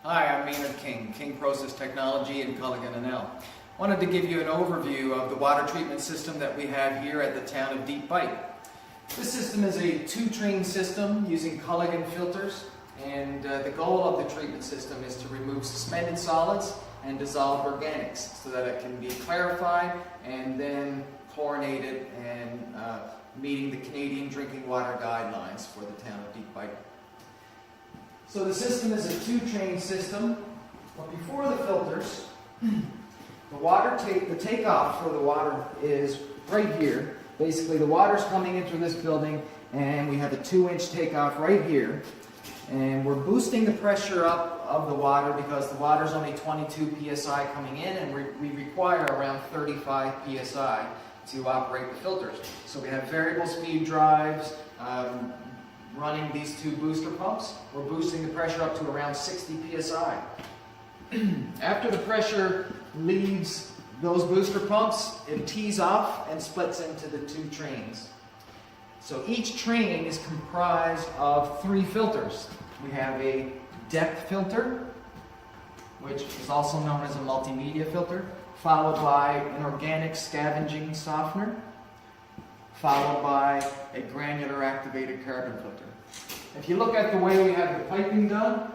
Hi, I'm Maynard King Process Technology in Culligan and L. Wanted to give you an overview of the water treatment system that we have here at the town of Deep Bite. This system is a two-train system using Culligan filters, and the goal of the treatment system is to remove suspended solids and dissolved organics so that it can be clarified and then chlorinated and meeting the Canadian drinking water guidelines for the town of Deep Bite. So the system is a two-train system, but before the filters, the takeoff for the water is right here. Basically, the water's coming into this building, and we have a 2-inch takeoff right here. And we're boosting the pressure up of the water because the water's only 22 psi coming in, and we require around 35 psi to operate the filters. So we have variable speed drives running these two booster pumps. We're boosting the pressure up to around 60 psi. After the pressure leaves those booster pumps, it tees off and splits into the two trains. So each train is comprised of 3 filters. We have a depth filter, which is also known as a multimedia filter, followed by an organic scavenging softener, followed by a granular activated carbon filter. If you look at the way we have the piping done,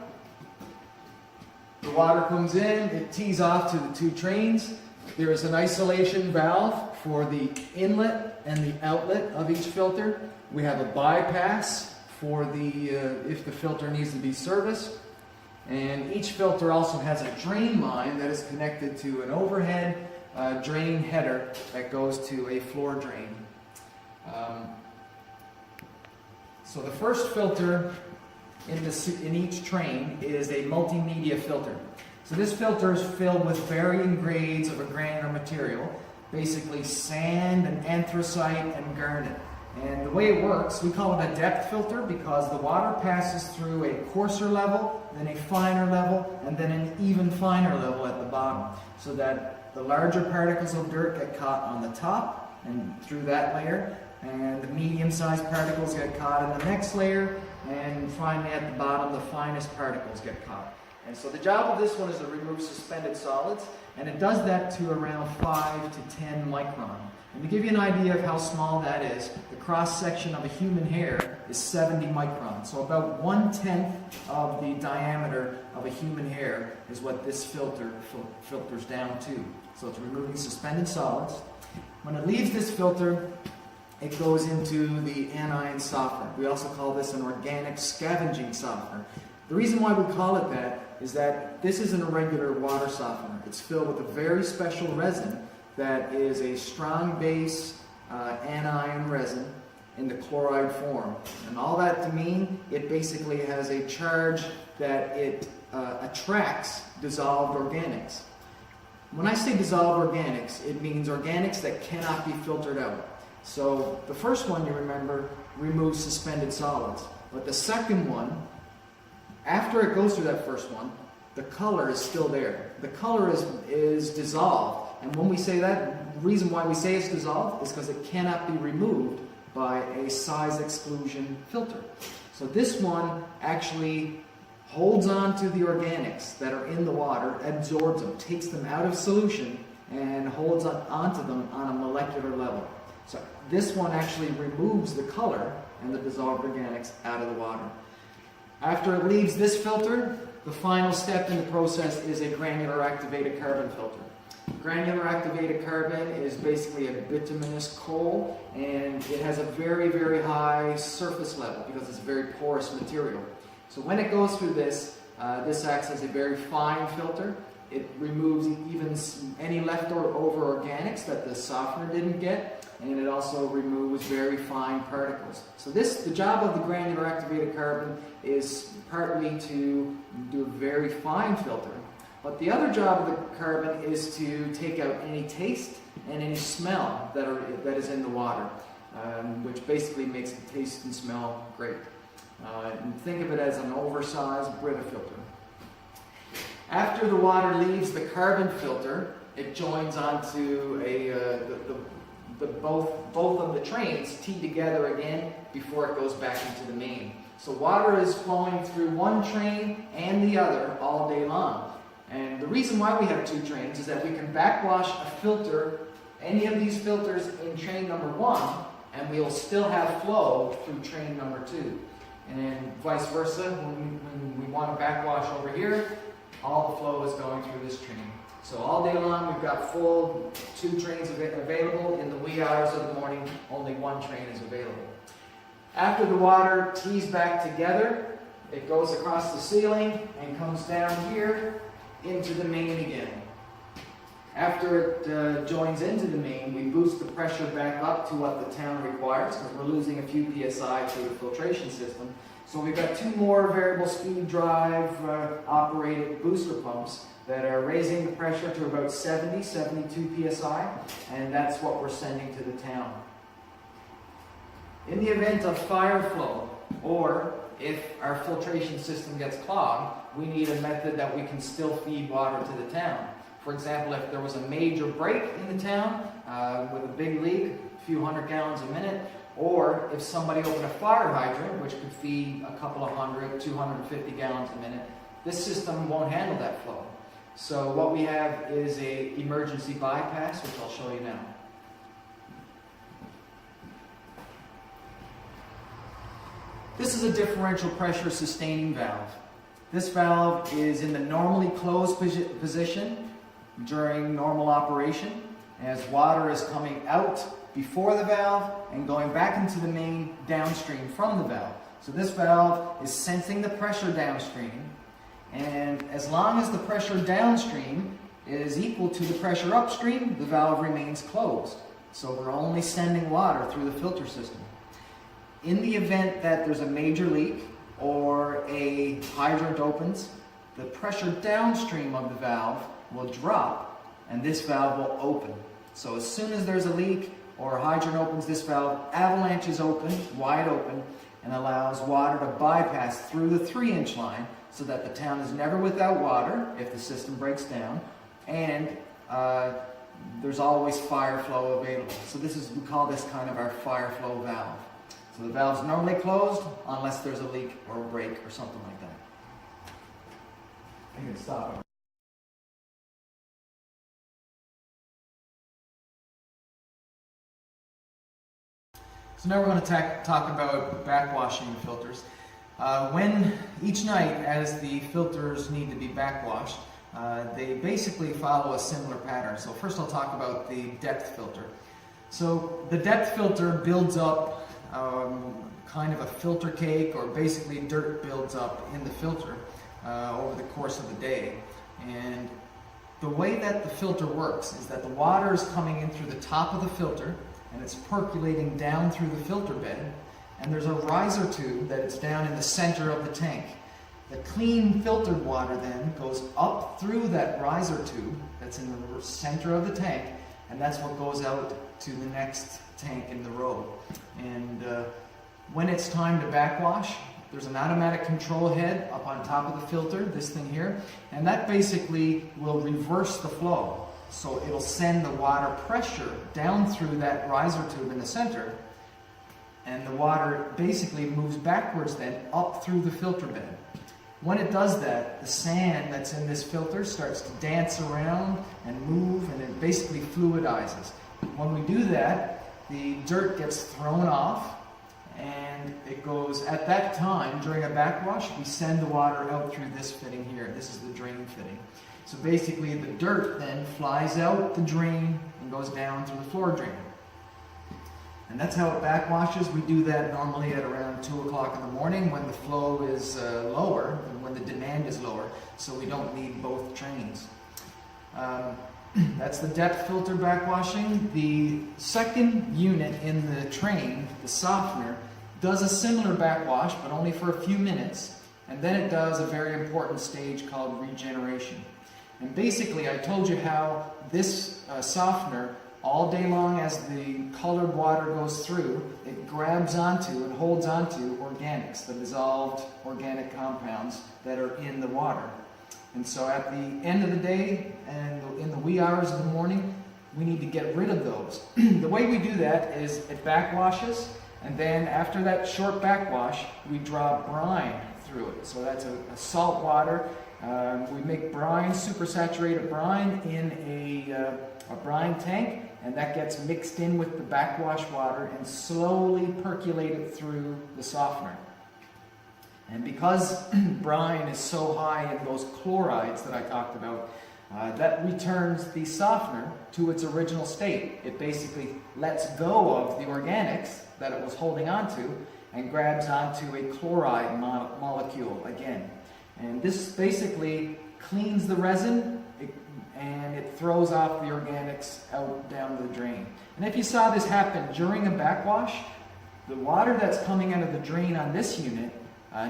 the water comes in, it tees off to the 2 trains. There is an isolation valve for the inlet and the outlet of each filter. We have a bypass for if the filter needs to be serviced. And each filter also has a drain line that is connected to an overhead drain header that goes to a floor drain. So the first filter in each train is a multimedia filter. So this filter is filled with varying grades of a granular material, basically sand and anthracite and garnet. And the way it works, we call it a depth filter because the water passes through a coarser level, then a finer level, and then an even finer level at the bottom, so that the larger particles of dirt get caught on the top and through that layer, and the medium-sized particles get caught in the next layer, and finally at the bottom the finest particles get caught. And so the job of this one is to remove suspended solids, and it does that to around 5 to 10 micron. And to give you an idea of how small that is, the cross-section of a human hair is 70 microns. So about 1/10 of the diameter of a human hair is what this filter filters down to. So it's removing suspended solids. When it leaves this filter, it goes into the anion softener. We also call this an organic scavenging softener. The reason why we call it that is that this isn't a regular water softener. It's filled with a very special resin that is a strong base anion resin in the chloride form. And all that to mean, it basically has a charge that it attracts dissolved organics. When I say dissolved organics, it means organics that cannot be filtered out. So the first one, you remember, removes suspended solids. But the second one, after it goes through that first one, the color is still there. The color is dissolved. And when we say that, the reason why we say it's dissolved is because it cannot be removed by a size exclusion filter. So this one actually holds on to the organics that are in the water, absorbs them, takes them out of solution, and holds onto them on a molecular level. So this one actually removes the color and the dissolved organics out of the water. After it leaves this filter, the final step in the process is a granular activated carbon filter. Granular activated carbon is basically a bituminous coal, and it has a very, very high surface level because it's a very porous material. So when it goes through this, this acts as a very fine filter. It removes even any leftover organics that the softener didn't get, and it also removes very fine particles. So the job of the granular activated carbon is partly to do a very fine filter, but the other job of the carbon is to take out any taste and any smell that is in the water, which basically makes it taste and smell great. And think of it as an oversized Brita filter. After the water leaves the carbon filter, it joins onto both of the trains tee together again before it goes back into the main. So water is flowing through one train and the other all day long. And the reason why we have two trains is that we can backwash a filter, any of these filters in train number 1, and we'll still have flow through train number 2. And vice versa, when we want to backwash over here, all the flow is going through this train. So all day long we've got full 2 trains available. In the wee hours of the morning, only 1 train is available. After the water tees back together, it goes across the ceiling and comes down here into the main again. After it joins into the main, we boost the pressure back up to what the town requires, because we're losing a few PSI through the filtration system. So we've got 2 more variable speed drive operated booster pumps that are raising the pressure to about 70, 72 PSI, and that's what we're sending to the town. In the event of fire flow, or if our filtration system gets clogged, we need a method that we can still feed water to the town. For example, if there was a major break in the town with a big leak, a few hundred gallons a minute, or if somebody opened a fire hydrant, which could feed a couple of hundred, 250 gallons a minute, this system won't handle that flow. So what we have is an emergency bypass, which I'll show you now. This is a differential pressure sustaining valve. This valve is in the normally closed position during normal operation, as water is coming out before the valve and going back into the main downstream from the valve. So this valve is sensing the pressure downstream, and as long as the pressure downstream is equal to the pressure upstream, the valve remains closed. So we're only sending water through the filter system. In the event that there's a major leak or a hydrant opens, the pressure downstream of the valve will drop and this valve will open. So as soon as there's a leak or a hydrant opens, this valve avalanches open, wide open, and allows water to bypass through the 3-inch line so that the town is never without water if the system breaks down, and there's always fire flow available. So we call this kind of our fire flow valve. So the valve's normally closed unless there's a leak or a break or something like that. I'm going to stop it. So now we're going to talk about backwashing filters. Each night, as the filters need to be backwashed, they basically follow a similar pattern. So first I'll talk about the depth filter. So the depth filter builds up kind of a filter cake, or basically dirt builds up in the filter over the course of the day. And the way that the filter works is that the water is coming in through the top of the filter and it's percolating down through the filter bed, and there's a riser tube that is down in the center of the tank. The clean filtered water then goes up through that riser tube that's in the center of the tank, and that's what goes out to the next tank in the row. And when it's time to backwash, there's an automatic control head up on top of the filter, this thing here, and that basically will reverse the flow. So it'll send the water pressure down through that riser tube in the center, and the water basically moves backwards then up through the filter bed. When it does that, the sand that's in this filter starts to dance around and move, and it basically fluidizes. When we do that, the dirt gets thrown off, and it goes, at that time, during a backwash, we send the water out through this fitting here. This is the drain fitting. So basically the dirt then flies out the drain and goes down through the floor drain. And that's how it backwashes. We do that normally at around 2 o'clock in the morning when the flow is lower and when the demand is lower, so we don't need both trains. That's the depth filter backwashing. The second unit in the train, the softener, does a similar backwash, but only for a few minutes, and then it does a very important stage called regeneration. And basically, I told you how this softener, all day long as the colored water goes through, it grabs onto and holds onto organics, the dissolved organic compounds that are in the water. And so at the end of the day and in the wee hours of the morning, we need to get rid of those. The way we do that is it backwashes, And then after that short backwash, we draw brine through it. So that's a salt water. We make brine, supersaturated brine, in a brine tank, and that gets mixed in with the backwash water and slowly percolated through the softener. And because brine is so high in those chlorides that I talked about, that returns the softener to its original state. It basically lets go of the organics that it was holding onto and grabs onto a chloride molecule again. And this basically cleans the resin and it throws off the organics out down the drain. And if you saw this happen during a backwash, the water that's coming out of the drain on this unit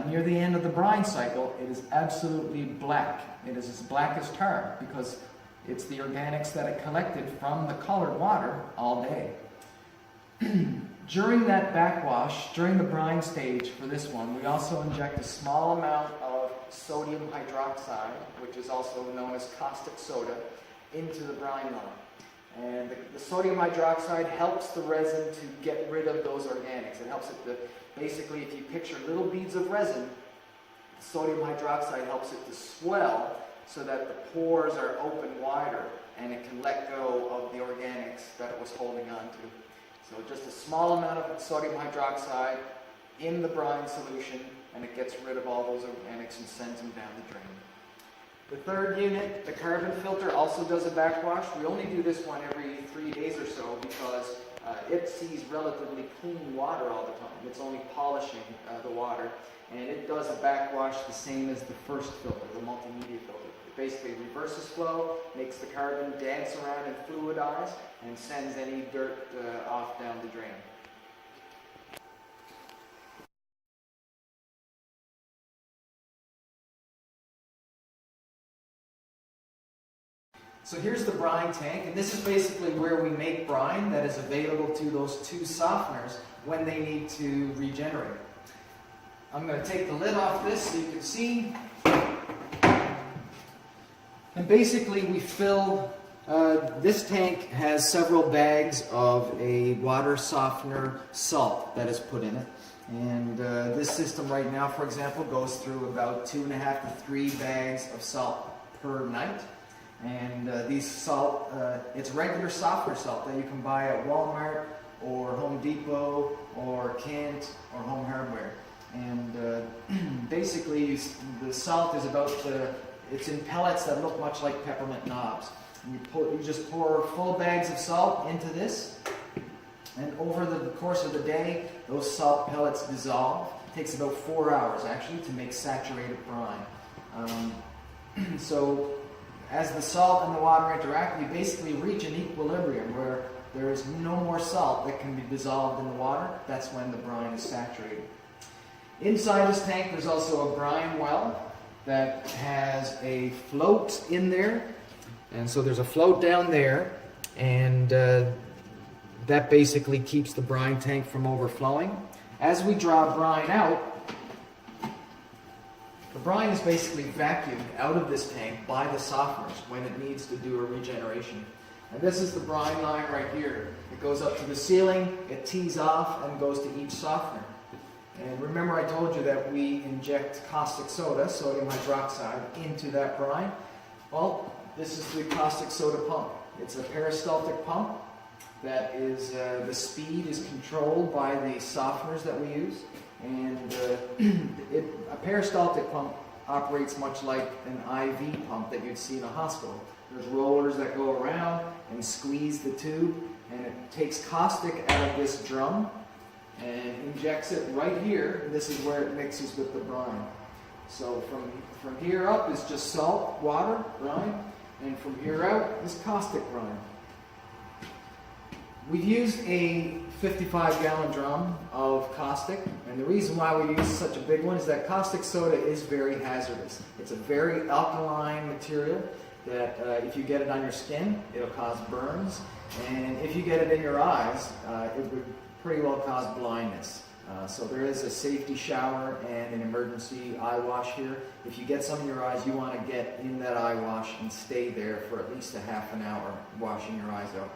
near the end of the brine cycle, it is absolutely black. It is as black as tar because it's the organics that it collected from the colored water all day. During that backwash, during the brine stage for this one, we also inject a small amount of sodium hydroxide, which is also known as caustic soda, into the brine line. And the sodium hydroxide helps the resin to get rid of those organics. It helps it to, basically, if you picture little beads of resin, the sodium hydroxide helps it to swell so that the pores are open wider and it can let go of the organics that it was holding on to. So just a small amount of sodium hydroxide in the brine solution, and it gets rid of all those organics and sends them down the drain. The third unit, the carbon filter, also does a backwash. We only do this one every 3 days or so because it sees relatively clean water all the time. It's only polishing the water, and it does a backwash the same as the first filter, the multimedia filter. It basically reverses flow, makes the carbon dance around and fluidize, and sends any dirt off down the drain. So here's the brine tank, and this is basically where we make brine that is available to those two softeners when they need to regenerate. I'm going to take the lid off this so you can see. And basically we fill, this tank has several bags of a water softener salt that is put in it. And this system right now, for example, goes through about 2.5 to 3 bags of salt per night. And these salt, it's regular softener salt that you can buy at Walmart or Home Depot or Kent or Home Hardware. And basically the salt is about, it's in pellets that look much like peppermint knobs. And you just pour full bags of salt into this, and over the course of the day, those salt pellets dissolve. It takes about 4 hours actually to make saturated brine. So as the salt and the water interact, we basically reach an equilibrium where there is no more salt that can be dissolved in the water. That's when the brine is saturated. Inside this tank, there's also a brine well that has a float in there. And so there's a float down there, and that basically keeps the brine tank from overflowing. As we draw brine out, the brine is basically vacuumed out of this tank by the softeners when it needs to do a regeneration. And this is the brine line right here. It goes up to the ceiling, it tees off, and goes to each softener. And remember I told you that we inject caustic soda, sodium hydroxide, into that brine? Well, this is the caustic soda pump. It's a peristaltic pump that is, the speed is controlled by the softeners that we use. And a peristaltic pump operates much like an IV pump that you'd see in a hospital. There's rollers that go around and squeeze the tube, and it takes caustic out of this drum and injects it right here. This is where it mixes with the brine. So from here up is just salt, water, brine, and from here out is caustic brine. We've used a 55-gallon drum of caustic, and the reason why we use such a big one is that caustic soda is very hazardous. It's a very alkaline material that if you get it on your skin, it'll cause burns, and if you get it in your eyes, it would pretty well cause blindness. So there is a safety shower and an emergency eye wash here. If you get some in your eyes, you want to get in that eye wash and stay there for at least a half an hour washing your eyes out.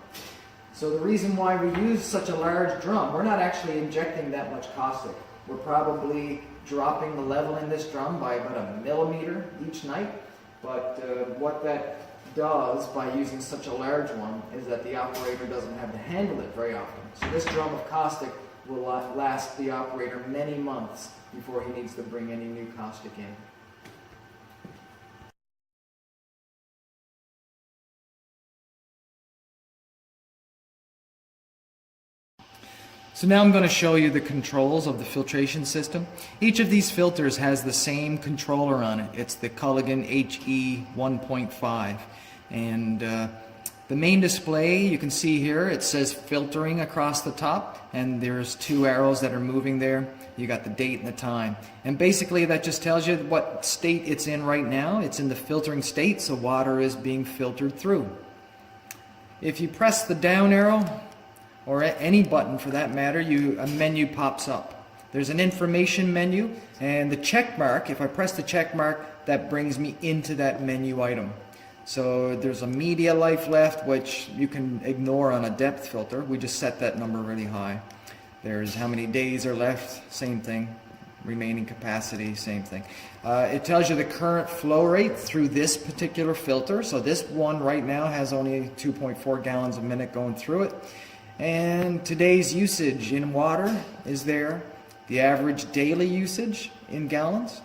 So the reason why we use such a large drum, we're not actually injecting that much caustic. We're probably dropping the level in this drum by about 1 millimeter each night. But what that does by using such a large one is that the operator doesn't have to handle it very often. So this drum of caustic will last the operator many months before he needs to bring any new caustic in. So now I'm going to show you the controls of the filtration system. Each of these filters has the same controller on it. It's the Culligan HE 1.5. And the main display, you can see here, it says filtering across the top, and there's 2 arrows that are moving there. You got the date and the time. And basically that just tells you what state it's in right now. It's in the filtering state, so water is being filtered through. If you press the down arrow, or any button for that matter, a menu pops up. There's an information menu, and the check mark, if I press the check mark, that brings me into that menu item. So there's a media life left, which you can ignore on a depth filter. We just set that number really high. There's how many days are left, same thing. Remaining capacity, same thing. It tells you the current flow rate through this particular filter. So this one right now has only 2.4 gallons a minute going through it. And today's usage in water is there, the average daily usage in gallons,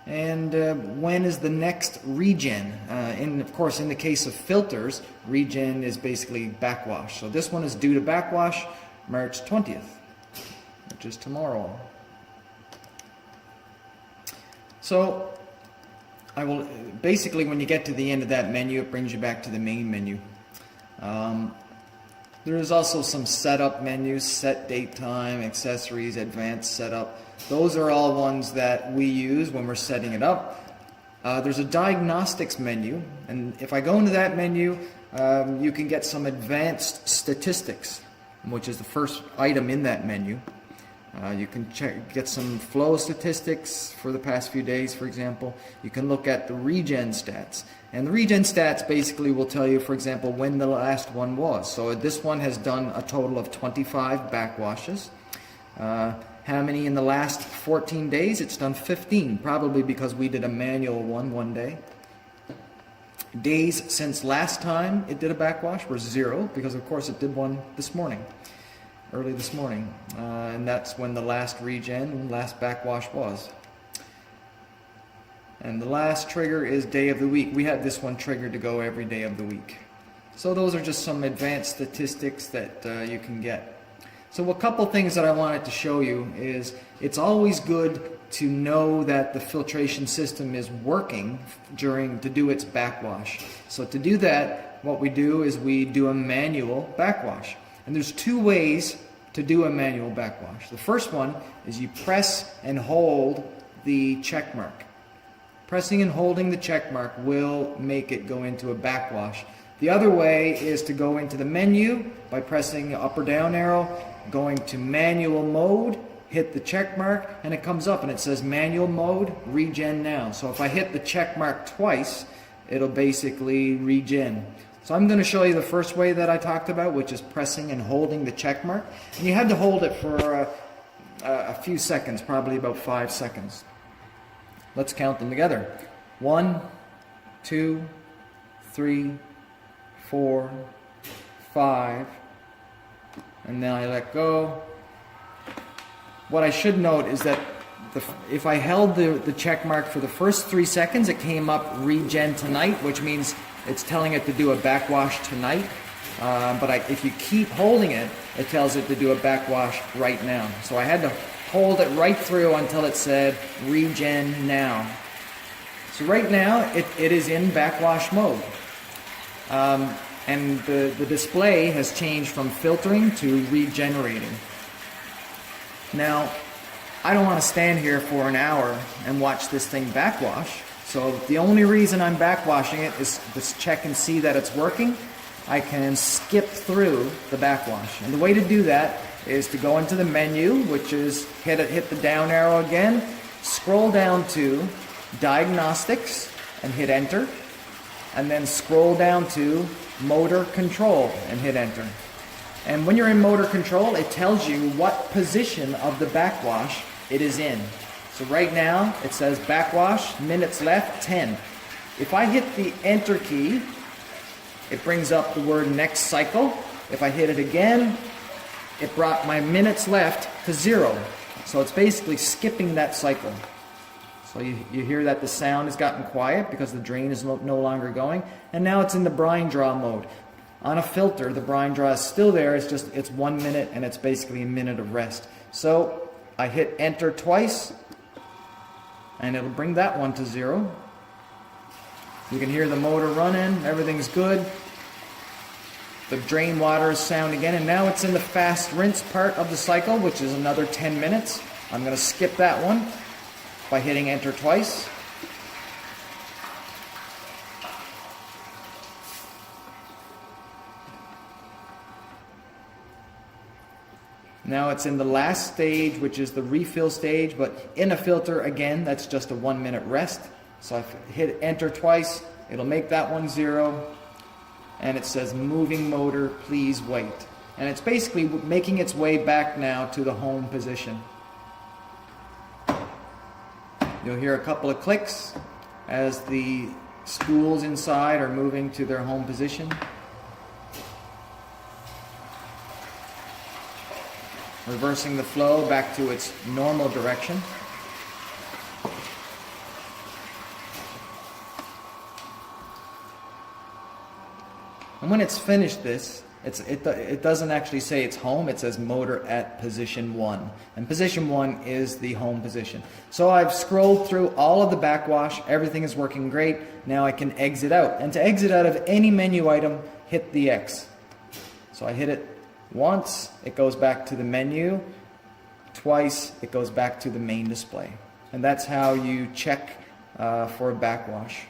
and when is the next regen. Of course, in the case of filters, regen is basically backwash. So this one is due to backwash March 20th, which is tomorrow. So basically when you get to the end of that menu, it brings you back to the main menu. There is also some setup menus, set date time, accessories, advanced setup. Those are all ones that we use when we're setting it up. There's a diagnostics menu, and if I go into that menu, you can get some advanced statistics, which is the first item in that menu. You can get some flow statistics for the past few days, for example. You can look at the regen stats. And the regen stats basically will tell you, for example, when the last one was. So this one has done a total of 25 backwashes. How many in the last 14 days? It's done 15, probably because we did a manual one day. Days since last time it did a backwash were 0, because of course it did one this morning. Early this morning, and that's when the last regen, last backwash was. And the last trigger is day of the week. We had this one triggered to go every day of the week. So those are just some advanced statistics that you can get. So a couple things that I wanted to show you is it's always good to know that the filtration system is working to do its backwash. So to do that, what we do is we do a manual backwash. And there's 2 ways to do a manual backwash. The first one is you press and hold the check mark. Pressing and holding the check mark will make it go into a backwash. The other way is to go into the menu by pressing the up or down arrow, going to manual mode, hit the check mark, and it comes up and it says manual mode, regen now. So if I hit the check mark twice, it'll basically regen. So I'm going to show you the first way that I talked about, which is pressing and holding the check mark. And you have to hold it for a few seconds, probably about 5 seconds. Let's count them together. 1, 2, 3, 4, 5, and then I let go. What I should note is that if I held the check mark for the first 3 seconds, it came up regen tonight, which means it's telling it to do a backwash tonight. But if you keep holding it, it tells it to do a backwash right now. So I had to hold it right through until it said regen now. So right now it is in backwash mode. And the display has changed from filtering to regenerating. Now, I don't want to stand here for an hour and watch this thing backwash. So the only reason I'm backwashing it is to check and see that it's working. I can skip through the backwash. And the way to do that is to go into the menu, which is hit the down arrow again, scroll down to Diagnostics and hit Enter, and then scroll down to Motor Control and hit Enter. And when you're in motor control, it tells you what position of the backwash it is in. So right now, it says backwash, minutes left, 10. If I hit the enter key, it brings up the word next cycle. If I hit it again, it brought my minutes left to 0. So it's basically skipping that cycle. So you hear that the sound has gotten quiet because the drain is no longer going. And now it's in the brine draw mode. On a filter, the brine draw is still there. It's 1 minute, and it's basically a minute of rest. So I hit enter twice, and it'll bring that one to 0. You can hear the motor running. Everything's good. The drain water is sound again, and now it's in the fast rinse part of the cycle, which is another 10 minutes. I'm going to skip that one by hitting enter twice. Now it's in the last stage, which is the refill stage, but in a filter, again, that's just a 1 minute rest. So I hit enter twice, it'll make that one 0, and it says moving motor, please wait. And it's basically making its way back now to the home position. You'll hear a couple of clicks as the spools inside are moving to their home position. Reversing the flow back to its normal direction. And when it's finished this, it doesn't actually say it's home, it says motor at position 1. And position 1 is the home position. So I've scrolled through all of the backwash, everything is working great, now I can exit out. And to exit out of any menu item, hit the X. So I hit it once, it goes back to the menu. Twice, it goes back to the main display. And that's how you check for a backwash.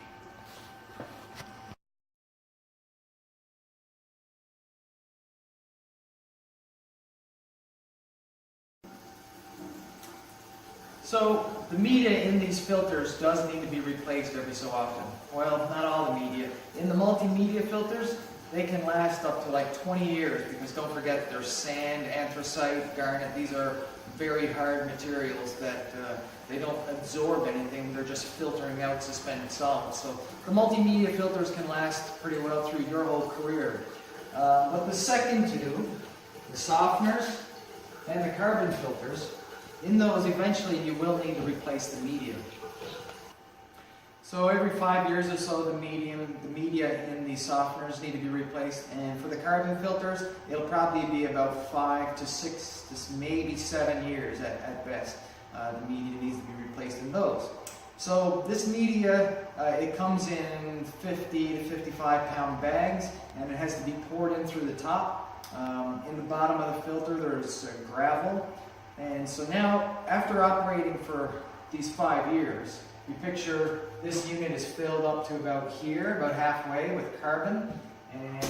So the media in these filters does need to be replaced every so often. Well, not all the media. In the multimedia filters, they can last up to like 20 years because don't forget there's sand, anthracite, garnet. These are very hard materials that they don't absorb anything. They're just filtering out suspended solids. So the multimedia filters can last pretty well through your whole career. But the second two, the softeners and the carbon filters, in those eventually you will need to replace the media. So every 5 years or so, the media in the softeners need to be replaced, and for the carbon filters, it'll probably be about 5 to 6 to maybe 7 years at best. The media needs to be replaced in those. So this media, it comes in 50 to 55 pound bags, and it has to be poured in through the top. In the bottom of the filter, there's gravel, and so now, after operating for these 5 years, you picture this unit is filled up to about here, about halfway with carbon, and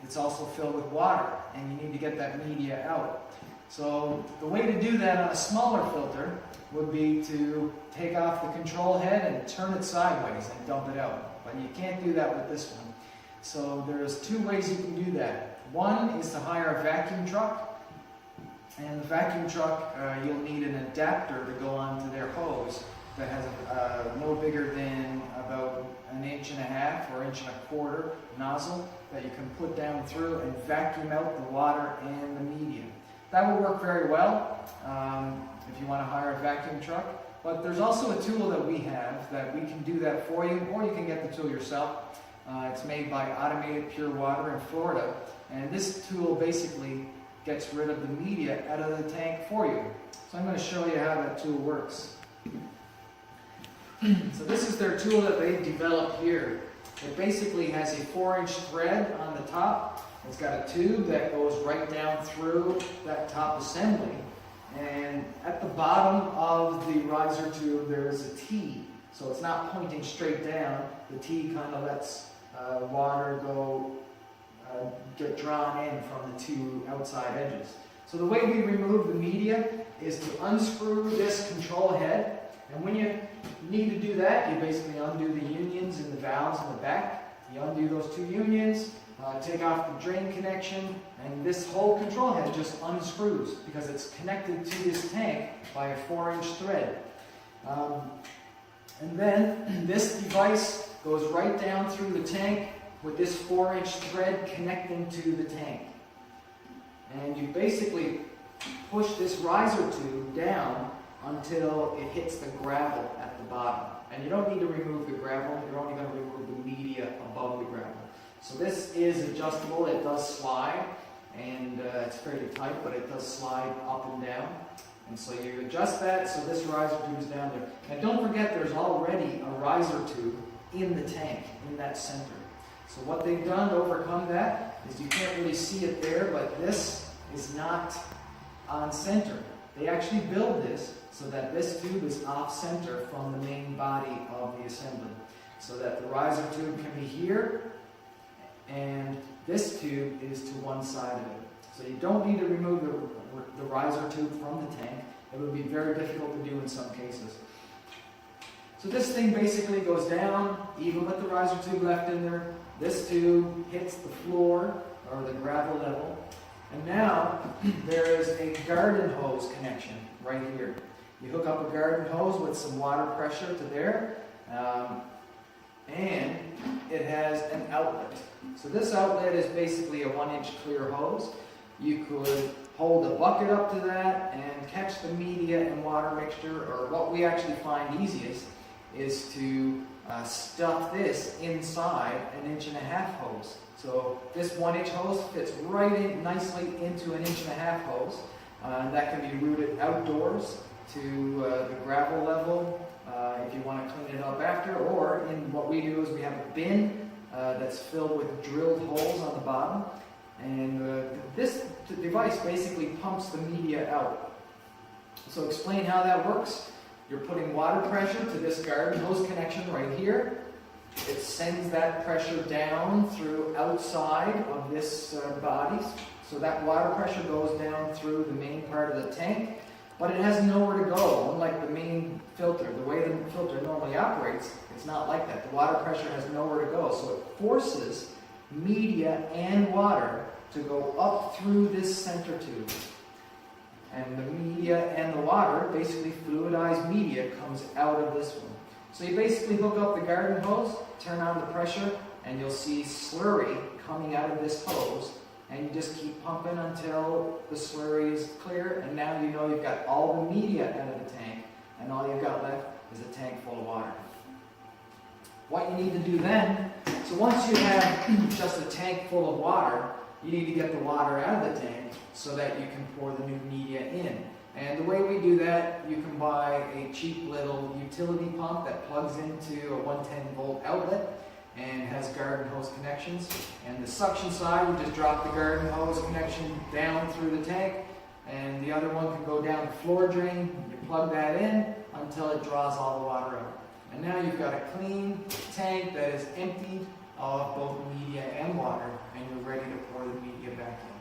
it's also filled with water, and you need to get that media out. So the way to do that on a smaller filter would be to take off the control head and turn it sideways and dump it out. But you can't do that with this one. So there's 2 ways you can do that. One is to hire a vacuum truck. And the vacuum truck, you'll need an adapter to go onto their hose that has no bigger than about 1.5 inches or 1.25 inch nozzle that you can put down through and vacuum out the water and the media. That will work very well if you want to hire a vacuum truck. But there's also a tool that we have that we can do that for you, or you can get the tool yourself. It's made by Automated Pure Water in Florida, and this tool basically gets rid of the media out of the tank for you. So I'm going to show you how that tool works. So this is their tool that they've developed here. It basically has a 4-inch thread on the top. It's got a tube that goes right down through that top assembly. And at the bottom of the riser tube there is a T. So it's not pointing straight down. The T kind of lets water go get drawn in from the 2 outside edges. So the way we remove the media is to unscrew this control head, and when you need to do that, you basically undo the unions and the valves in the back. You undo those 2 unions, take off the drain connection, and this whole control head just unscrews because it's connected to this tank by a 4-inch thread. And then this device goes right down through the tank with this 4-inch thread connecting to the tank. And you basically push this riser tube down until it hits the gravel at the bottom. And you don't need to remove the gravel, you're only going to remove the media above the gravel. So this is adjustable, it does slide, and it's fairly tight, but it does slide up and down. And so you adjust that so this riser tube is down there. Now don't forget there's already a riser tube in the tank, in that center. So what they've done to overcome that is you can't really see it there, but this is not on center. They actually build this so that this tube is off center from the main body of the assembly. So that the riser tube can be here, and this tube is to one side of it. So you don't need to remove the riser tube from the tank. It would be very difficult to do in some cases. So this thing basically goes down, even with the riser tube left in there. This tube hits the floor, or the gravel level. And now, there is a garden hose connection right here. You hook up a garden hose with some water pressure to there, and it has an outlet. So this outlet is basically a 1-inch clear hose. You could hold a bucket up to that and catch the media and water mixture, or what we actually find easiest is to stuff this inside an 1.5-inch hose. So this 1-inch hose fits right in nicely into an 1.5-inch hose. That can be routed outdoors to the gravel level if you want to clean it up after, or in what we do is we have a bin that's filled with drilled holes on the bottom, and this device basically pumps the media out. So explain how that works. You're putting water pressure to this garden hose connection right here. It sends that pressure down through outside of this body. So that water pressure goes down through the main part of the tank, but it has nowhere to go. Unlike the main filter, the way the filter normally operates, it's not like that. The water pressure has nowhere to go. So it forces media and water to go up through this center tube. And the media and the water, basically fluidized media, comes out of this one. So you basically hook up the garden hose, turn on the pressure, and you'll see slurry coming out of this hose. And you just keep pumping until the slurry is clear, and now you know you've got all the media out of the tank, and all you've got left is a tank full of water. What you need to do then, so once you have just a tank full of water, you need to get the water out of the tank so that you can pour the new media in. And the way we do that, you can buy a cheap little utility pump that plugs into a 110-volt outlet and has garden hose connections. And the suction side, you just drop the garden hose connection down through the tank, and the other one can go down the floor drain. You plug that in until it draws all the water out. And now you've got a clean tank that is emptied of both media and water, and you're ready to pour the media back in.